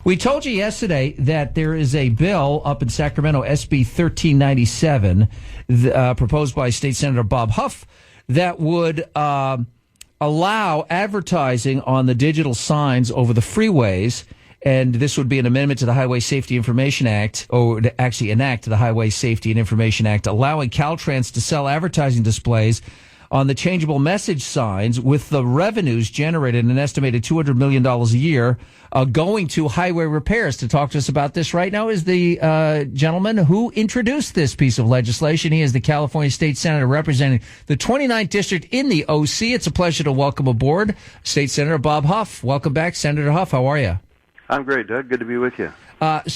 We told you yesterday that there is a bill up in Sacramento, SB 1397, proposed by State Senator Bob Huff, that would allow advertising on the digital signs over the freeways. And this would be an amendment to the Highway Safety Information Act, or to actually enact the Highway Safety and Information Act, allowing Caltrans to sell advertising displays on the changeable message signs, with the revenues generated an estimated $200 million a year going to highway repairs. To talk to us about this right now is the gentleman who introduced this piece of legislation. He is the California State Senator representing the 29th District in the OC. It's a pleasure to welcome aboard State Senator Bob Huff. Welcome back, Senator Huff. How are you? I'm great, Doug. Good to be with you. The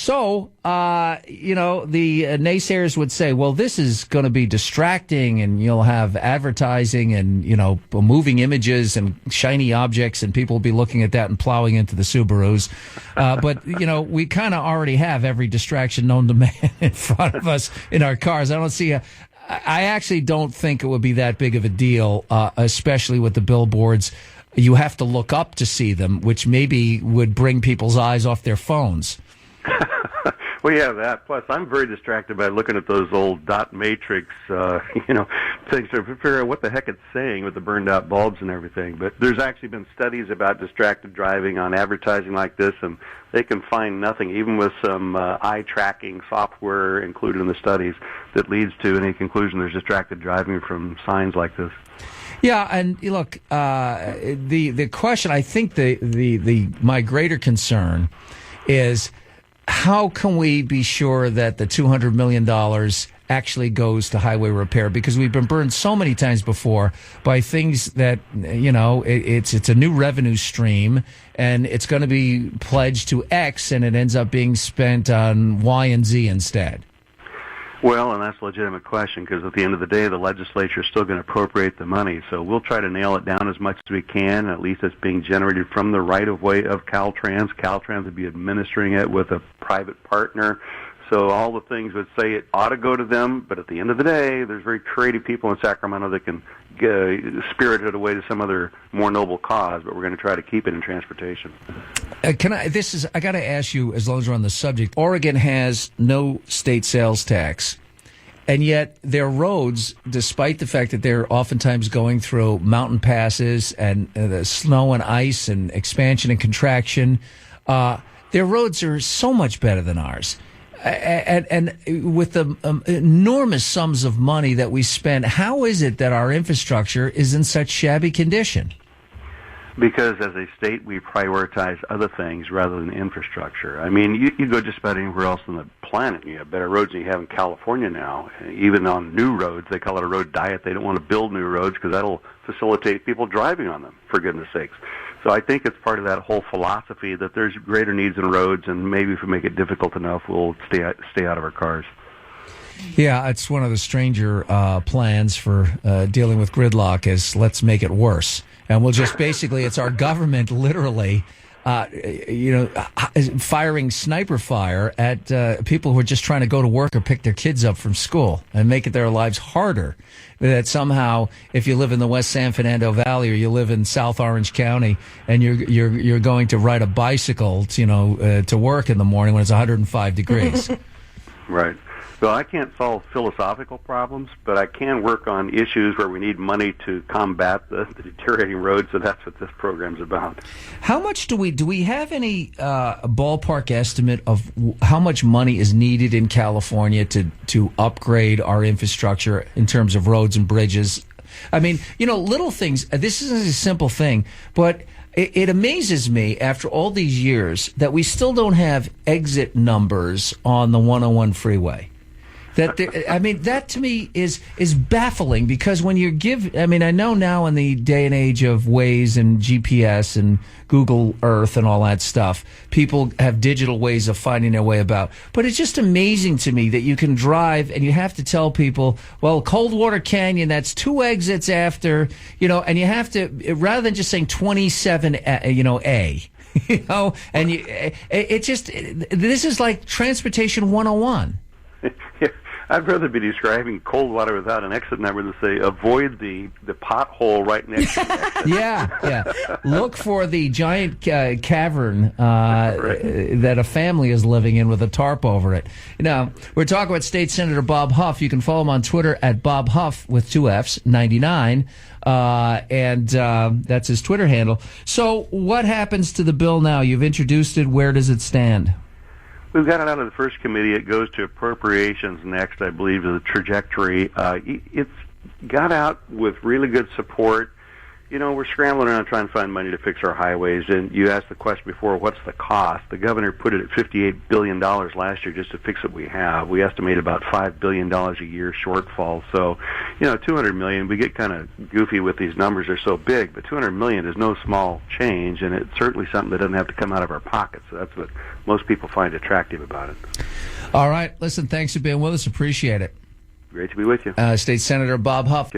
naysayers would say, well, this is going to be distracting, and you'll have advertising and, moving images and shiny objects, and people will be looking at that and plowing into the Subarus. But we kind of already have every distraction known to man in front of us in our cars. I actually don't think it would be that big of a deal, especially with the billboards. You have to look up to see them, which maybe would bring people's eyes off their phones. Well, yeah, that. Plus, I'm very distracted by looking at those old dot matrix, things to figure out what the heck it's saying with the burned out bulbs and everything. But there's actually been studies about distracted driving on advertising like this, and they can find nothing, even with some eye tracking software included in the studies, that leads to any conclusion there's distracted driving from signs like this. Yeah, and look, the question, I think my greater concern is, how can we be sure that the $200 million actually goes to highway repair? Because we've been burned so many times before by things that, it's a new revenue stream, and it's going to be pledged to X, and it ends up being spent on Y and Z instead. Well, and that's a legitimate question, because at the end of the day, the legislature is still going to appropriate the money. So we'll try to nail it down as much as we can. At least it's being generated from the right-of-way of Caltrans. Caltrans would be administering it with a private partner. So all the things would say it ought to go to them, but at the end of the day, there's very creative people in Sacramento that can spirit it away to some other more noble cause, but we're going to try to keep it in transportation. I got to ask you, as long as we're on the subject, Oregon has no state sales tax, and yet their roads, despite the fact that they're oftentimes going through mountain passes and the snow and ice and expansion and contraction, their roads are so much better than ours. And with the enormous sums of money that we spend, how is it that our infrastructure is in such shabby condition? Because as a state, we prioritize other things rather than infrastructure. I mean, you go just about anywhere else on the planet, and you have better roads than you have in California now. Even on new roads, they call it a road diet. They don't want to build new roads because that'll facilitate people driving on them, for goodness sakes. So I think it's part of that whole philosophy that there's greater needs in roads, and maybe if we make it difficult enough, we'll stay out of our cars. Yeah, it's one of the stranger plans for dealing with gridlock is let's make it worse. And we'll just basically, it's our government literally, firing sniper fire at people who are just trying to go to work or pick their kids up from school and making their lives harder. That somehow, if you live in the West San Fernando Valley or you live in South Orange County and you're going to ride a bicycle, to work in the morning when it's 105 degrees. Right. Well, I can't solve philosophical problems, but I can work on issues where we need money to combat the deteriorating roads, so that's what this program's about. How much do we have any ballpark estimate of how much money is needed in California to upgrade our infrastructure in terms of roads and bridges? I mean, little things. This isn't a simple thing, but it amazes me after all these years that we still don't have exit numbers on the 101 freeway. That to me is baffling, because when you I know now in the day and age of Waze and GPS and Google Earth and all that stuff, people have digital ways of finding their way about. But it's just amazing to me that you can drive and you have to tell people, well, Coldwater Canyon, that's 2 exits after, and you have to, rather than just saying 27, A. This is like Transportation 101. I'd rather be describing cold water without an exit number than say avoid the pothole right next to the exit. Yeah. Look for the giant cavern that a family is living in with a tarp over it. We're talking with State Senator Bob Huff. You can follow him on Twitter at Bob Huff with 2 Fs, 99. And that's his Twitter handle. So what happens to the bill now? You've introduced it. Where does it stand? We've got it out of the first committee. It goes to appropriations next, I believe, to the trajectory. It's got out with really good support. We're scrambling around trying to find money to fix our highways. And you asked the question before, what's the cost? The governor put it at $58 billion last year just to fix what we have. We estimate about $5 billion a year shortfall. So, $200 million, we get kind of goofy with these numbers. They're so big, but $200 million is no small change, and it's certainly something that doesn't have to come out of our pockets. So that's what most people find attractive about it. All right. Listen, thanks for being with us. Appreciate it. Great to be with you. State Senator Bob Huff.